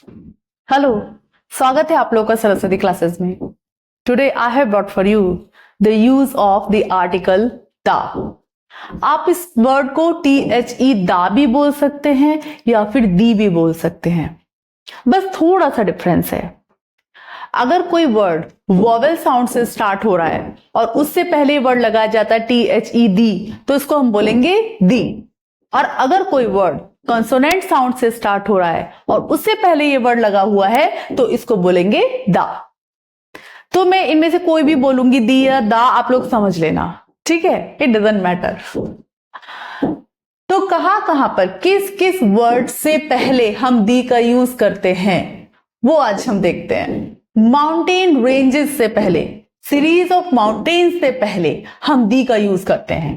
Hello, स्वागत है आप लोगों का सरस्वती क्लासेस में। Today I have brought for you the use of the article दा। आप इस वर्ड को THE दा भी बोल सकते हैं या फिर दी भी बोल सकते हैं, बस थोड़ा सा डिफरेंस है। अगर कोई वर्ड वॉवेल साउंड से स्टार्ट हो रहा है और उससे पहले वर्ड लगाया जाता है THE दी, तो इसको हम बोलेंगे दी। और अगर कोई वर्ड कॉन्सोनेंट साउंड से स्टार्ट हो रहा है और उससे पहले ये वर्ड लगा हुआ है तो इसको बोलेंगे दा। तो मैं इनमें से कोई भी बोलूंगी, दी या दा, आप लोग समझ लेना, ठीक है? It doesn't matter. तो कहां पर किस किस वर्ड से पहले हम दी का यूज करते हैं वो आज हम देखते हैं। माउंटेन रेंजेस से पहले, सीरीज ऑफ माउंटेन्स से पहले हम दी का यूज करते हैं।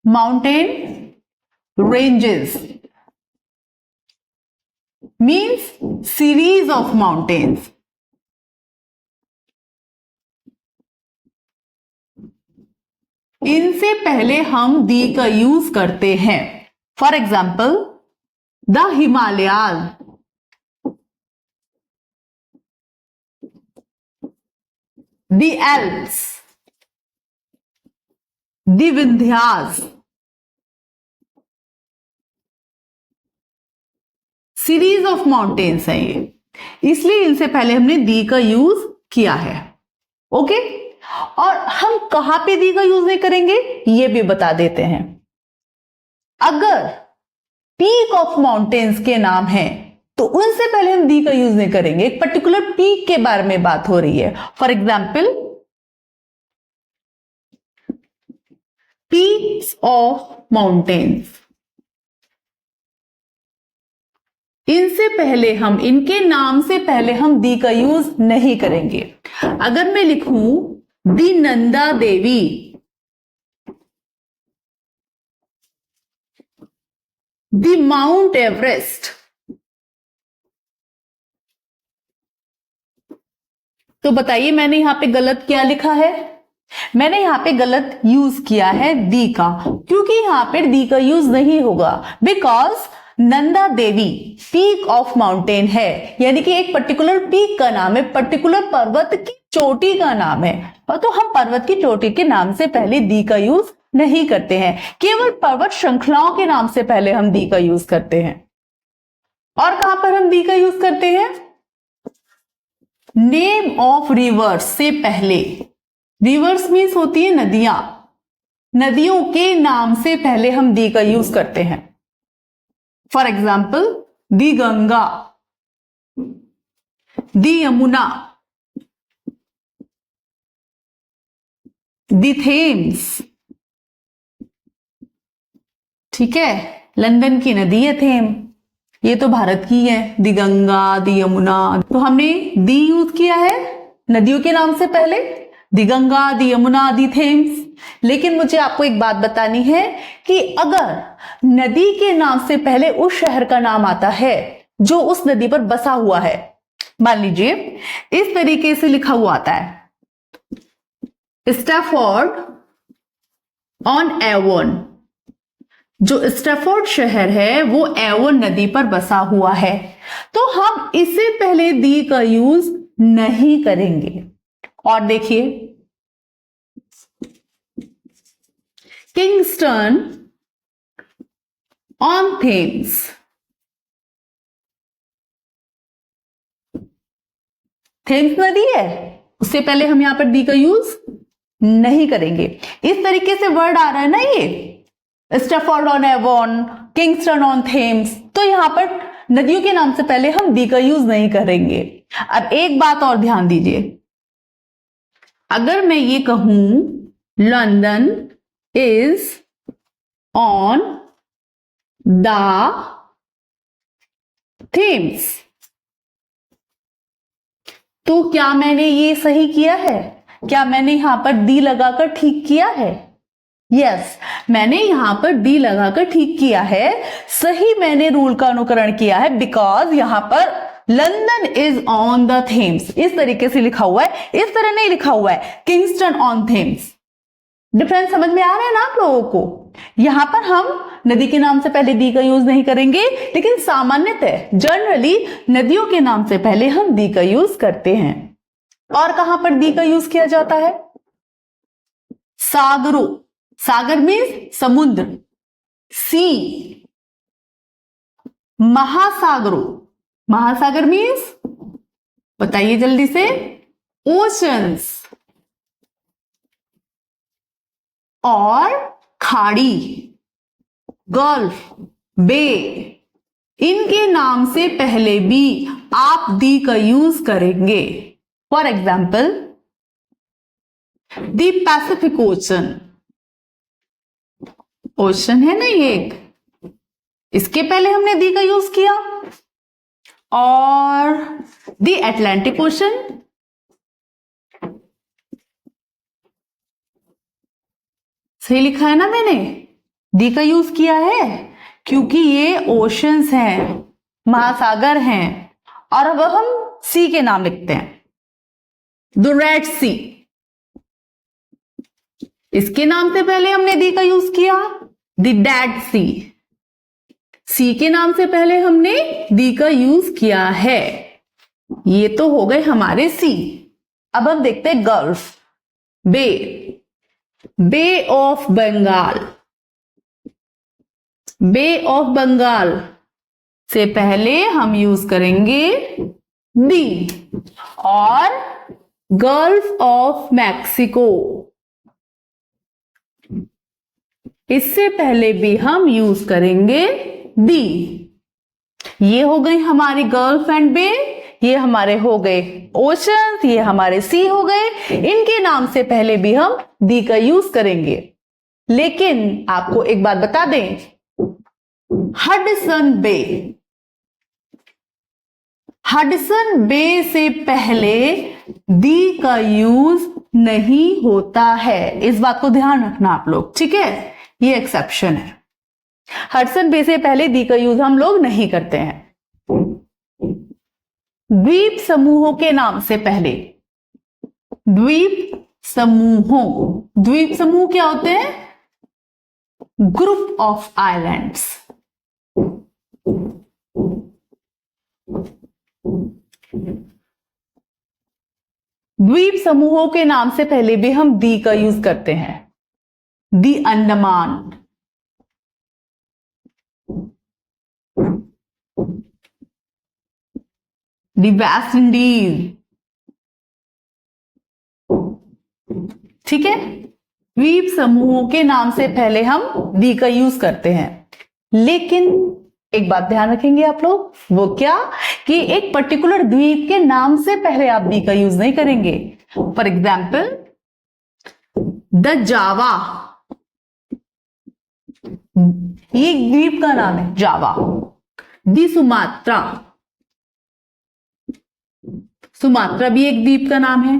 Mountain ranges means series of mountains. इनसे पहले हम दी का यूज करते हैं। For example, the Himalayas, the Alps, the Vindhyas. Series of mountains है ये, इसलिए इनसे पहले हमने दी का यूज किया है। ओके, और हम कहां पे दी का यूज नहीं करेंगे ये भी बता देते हैं। अगर पीक ऑफ माउंटेन्स के नाम है तो उनसे पहले हम दी का यूज नहीं करेंगे। एक पर्टिकुलर पीक के बारे में बात हो रही है। For example, peaks of mountains, इनसे पहले हम, इनके नाम से पहले हम दी का यूज नहीं करेंगे। अगर मैं लिखूं दी नंदा देवी, दी माउंट एवरेस्ट, तो बताइए मैंने यहां पे गलत क्या लिखा है? मैंने यहां पे गलत यूज किया है दी का, क्योंकि यहां पे दी का यूज नहीं होगा। Because Nanda Devi peak of mountain है, यानी कि एक पर्टिकुलर पीक का नाम है, पर्टिकुलर पर्वत की चोटी का नाम है। और तो हम पर्वत की चोटी के नाम से पहले दी का यूज नहीं करते हैं, केवल पर्वत श्रृंखलाओं के नाम से पहले हम दी का यूज करते हैं। और कहां पर हम दी का यूज करते हैं? नेम ऑफ रिवर्स से पहले। रिवर्स मीन्स होती है नदियां, नदियों के नाम से पहले हम दी का यूज करते हैं। For example, the Ganga, the Yamuna, the Thames. ठीक है, लंदन की नदी है थेम, ये तो भारत की है। दी गंगा, दी यमुना, तो हमने दी यूज किया है नदियों के नाम से पहले, दी गंगा, दी यमुना, दी थेम्स। लेकिन मुझे आपको एक बात बतानी है कि अगर नदी के नाम से पहले उस शहर का नाम आता है जो उस नदी पर बसा हुआ है, मान लीजिए इस तरीके से लिखा हुआ आता है, स्टैफोर्ड ऑन एवोन। जो स्टैफोर्ड शहर है वो एवोन नदी पर बसा हुआ है, तो हम इससे पहले दी का यूज नहीं करेंगे। और देखिए, किंगस्टन ऑन थेम्स, थेम्स नदी है, उससे पहले हम यहां पर दी का यूज नहीं करेंगे। इस तरीके से वर्ड आ रहा है ना, ये Stafford on Avon, Kingston on Thames, तो यहां पर नदियों के नाम से पहले हम दी का यूज नहीं करेंगे। अब एक बात और ध्यान दीजिए, अगर मैं ये कहूं London is on the Thames, तो क्या मैंने ये सही किया है? क्या मैंने यहां पर दी लगाकर ठीक किया है? यस, मैंने यहां पर दी लगाकर ठीक किया है, सही मैंने रूल का अनुकरण किया है। बिकॉज यहां पर London is on the Thames इस तरीके से लिखा हुआ है, इस तरह नहीं लिखा हुआ है किंगस्टन ऑन थेम्स। डिफरेंस समझ में आ रहा है ना आप लोगों को? यहां पर हम नदी के नाम से पहले दी का यूज नहीं करेंगे, लेकिन सामान्यतः जनरली नदियों के नाम से पहले हम दी का यूज करते हैं। और कहां पर दी का यूज किया जाता है? सागरों, सागर मीन्स समुद्र, सी, महासागरों, महासागर मीन्स बताइए जल्दी से, ओशंस, और खाड़ी, गल्फ, बे, इनके नाम से पहले भी आप दी का यूज करेंगे। For example the Pacific ocean, ocean है ना ये एक, इसके पहले हमने दी का यूज किया। और दी अटलांटिक ओशन, सही लिखा है ना मैंने, दी का यूज किया है क्योंकि ये ओशंस हैं, महासागर हैं। और अब हम सी के नाम लिखते हैं। द रेड सी, इसके नाम से पहले हमने दी का यूज किया। द डेड सी, सी के नाम से पहले हमने दी का यूज किया है। ये तो हो गए हमारे सी। अब हम देखते हैं gulf, bay, bay of Bengal, bay of Bengal से पहले हम यूज करेंगे दी। और गल्फ ऑफ मैक्सिको, इससे पहले भी हम यूज करेंगे दी। ये हो गई हमारी गल्फ एंड बे, ये हमारे हो गए ओशन, ये हमारे सी हो गए। इनके नाम से पहले भी हम दी का यूज करेंगे। लेकिन आपको एक बात बता दें, हडसन बे, हडसन बे से पहले दी का यूज नहीं होता है। इस बात को ध्यान रखना आप लोग, ठीक है, ये एक्सेप्शन है। हडसन बे से पहले दी का यूज हम लोग नहीं करते हैं। द्वीप समूहों के नाम से पहले, द्वीप समूहों, द्वीप समूह क्या होते हैं? Group of islands. द्वीप समूहों के नाम से पहले भी हम दी का यूज करते हैं। दी अंडमान, दी वेस्ट इंडीज, ठीक है। द्वीप समूहों के नाम से पहले हम दी का यूज करते हैं। लेकिन एक बात ध्यान रखेंगे आप लोग, वो क्या कि एक पर्टिकुलर द्वीप के नाम से पहले आप दी का यूज नहीं करेंगे। फॉर एग्जाम्पल द जावा, ये द्वीप का नाम है जावा। दी सुमात्रा, सुमात्रा भी एक द्वीप का नाम है।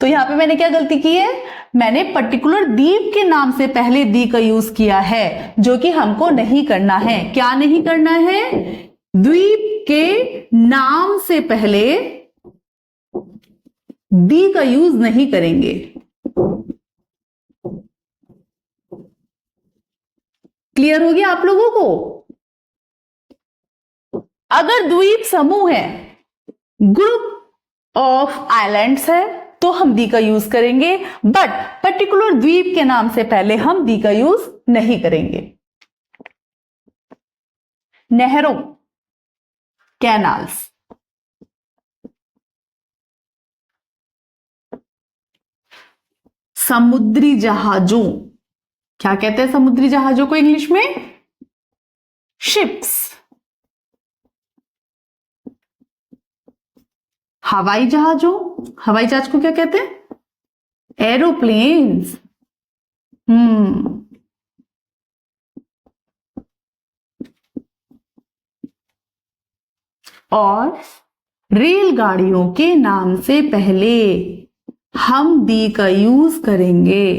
तो यहां पे मैंने क्या गलती की है, मैंने पर्टिकुलर द्वीप के नाम से पहले दी का यूज किया है, जो कि हमको नहीं करना है। क्या नहीं करना है? द्वीप के नाम से पहले दी का यूज नहीं करेंगे। क्लियर हो गया आप लोगों को? अगर द्वीप समूह है, ग्रुप ऑफ आइलैंड्स है, तो हम दी का यूज करेंगे, बट पर्टिकुलर द्वीप के नाम से पहले हम दी का यूज नहीं करेंगे। नहरों, कैनाल्स, समुद्री जहाजों, क्या कहते हैं समुद्री जहाजों को इंग्लिश में? शिप्स। हवाई जहाजों, हवाई जहाज को क्या कहते हैं? एरोप्लेन्स। और रेलगाड़ियों के नाम से पहले हम दी का यूज करेंगे।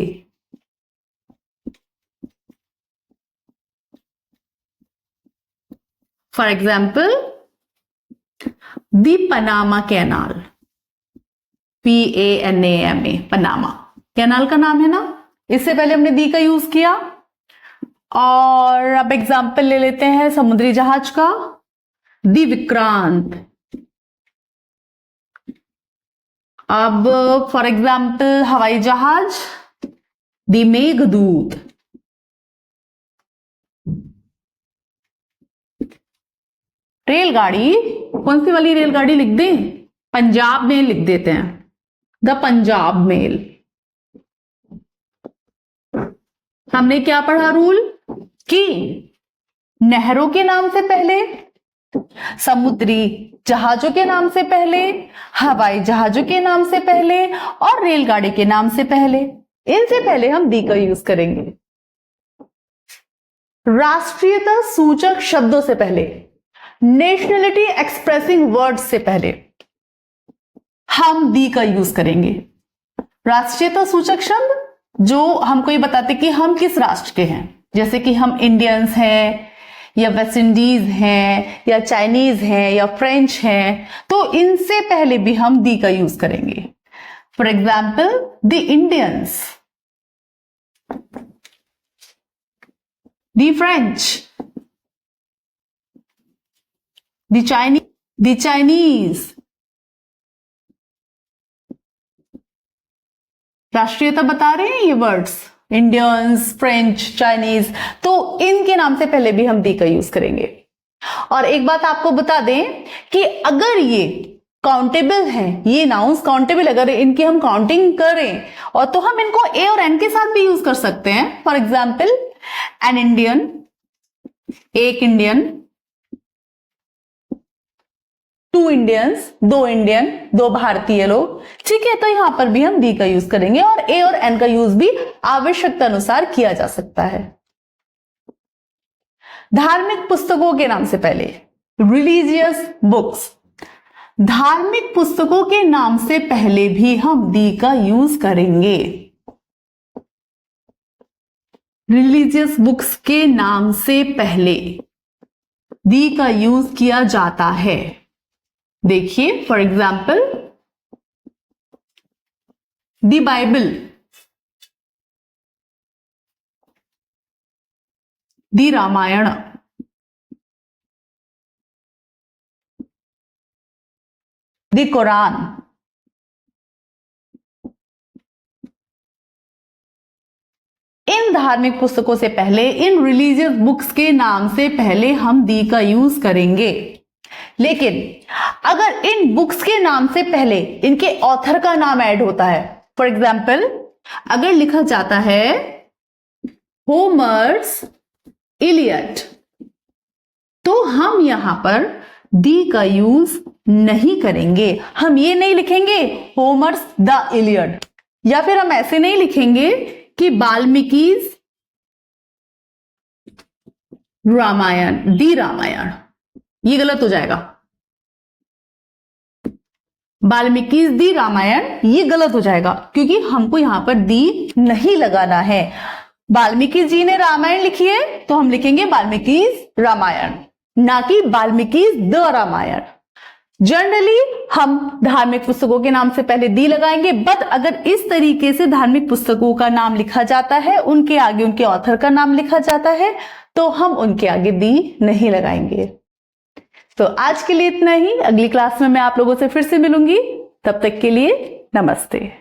For example the Panama canal, PANAMA, Panama canal का नाम है ना। इससे पहले हमने दी का यूज किया। और अब एग्जाम्पल ले लेते हैं समुद्री जहाज का, दी विक्रांत। अब फॉर एग्जाम्पल हवाई जहाज, दी मेघदूत। रेलगाड़ी, कौन सी वाली रेलगाड़ी लिख दें? पंजाब मेल लिख देते हैं, द पंजाब मेल। हमने क्या पढ़ा रूल कि नहरों के नाम से पहले, समुद्री जहाजों के नाम से पहले, हवाई जहाजों के नाम से पहले और रेलगाड़ी के नाम से पहले, इनसे पहले हम दी का यूज करेंगे। राष्ट्रीयता सूचक शब्दों से पहले, नेशनलिटी एक्सप्रेसिंग वर्ड्स से पहले हम दी का यूज करेंगे। राष्ट्रीयता सूचक शब्द जो हमको ये बताते कि हम किस राष्ट्र के हैं, जैसे कि हम इंडियंस हैं या वेस्ट इंडीज हैं या चाइनीज हैं या फ्रेंच हैं, तो इनसे पहले भी हम दी का यूज करेंगे। For example the Indians, the French, the Chinese. राष्ट्रीयता बता रहे हैं ये वर्ड्स, इंडियंस, फ्रेंच, चाइनीज, तो इनके नाम से पहले भी हम दी का यूज करेंगे। और एक बात आपको बता दें कि अगर ये काउंटेबल हैं, ये नाउन्स काउंटेबल, अगर इनकी हम काउंटिंग करें और तो हम इनको ए और एन के साथ भी यूज कर सकते हैं। फॉर एग्जाम्पल एन इंडियन, एक इंडियन, टू इंडियंस, दो इंडियन, दो भारतीय लोग, ठीक है। तो यहां पर भी हम दी का यूज करेंगे और ए और एन का यूज भी आवश्यकता अनुसार किया जा सकता है। धार्मिक पुस्तकों के नाम से पहले, रिलीजियस बुक्स, धार्मिक पुस्तकों के नाम से पहले भी हम दी का यूज करेंगे। रिलीजियस बुक्स के नाम से पहले दी का यूज किया जाता है। देखिए फॉर एग्जाम्पल दी बाइबल, दी रामायण, दी कुरान। इन धार्मिक पुस्तकों से पहले, इन रिलीजियस बुक्स के नाम से पहले हम दी का यूज करेंगे। लेकिन अगर इन बुक्स के नाम से पहले इनके ऑथर का नाम ऐड होता है, फॉर एग्जाम्पल अगर लिखा जाता है होमर्स इलियड, तो हम यहां पर दी का यूज नहीं करेंगे। हम ये नहीं लिखेंगे होमर्स द इलियड, या फिर हम ऐसे नहीं लिखेंगे कि वाल्मीकि's रामायण, दी रामायण, ये गलत हो जाएगा। वाल्मीकि's दी रामायण, ये गलत हो जाएगा क्योंकि हमको यहां पर दी नहीं लगाना है। वाल्मीकि जी ने रामायण लिखी है तो हम लिखेंगे वाल्मीकि's रामायण, ना कि वाल्मीकि's द रामायण। जनरली हम धार्मिक पुस्तकों के नाम से पहले दी लगाएंगे, बट अगर इस तरीके से धार्मिक पुस्तकों का नाम लिखा जाता है, उनके आगे उनके ऑथर का नाम लिखा जाता है, तो हम उनके आगे दी नहीं लगाएंगे। तो आज के लिए इतना ही। अगली क्लास में मैं आप लोगों से फिर से मिलूंगी, तब तक के लिए नमस्ते।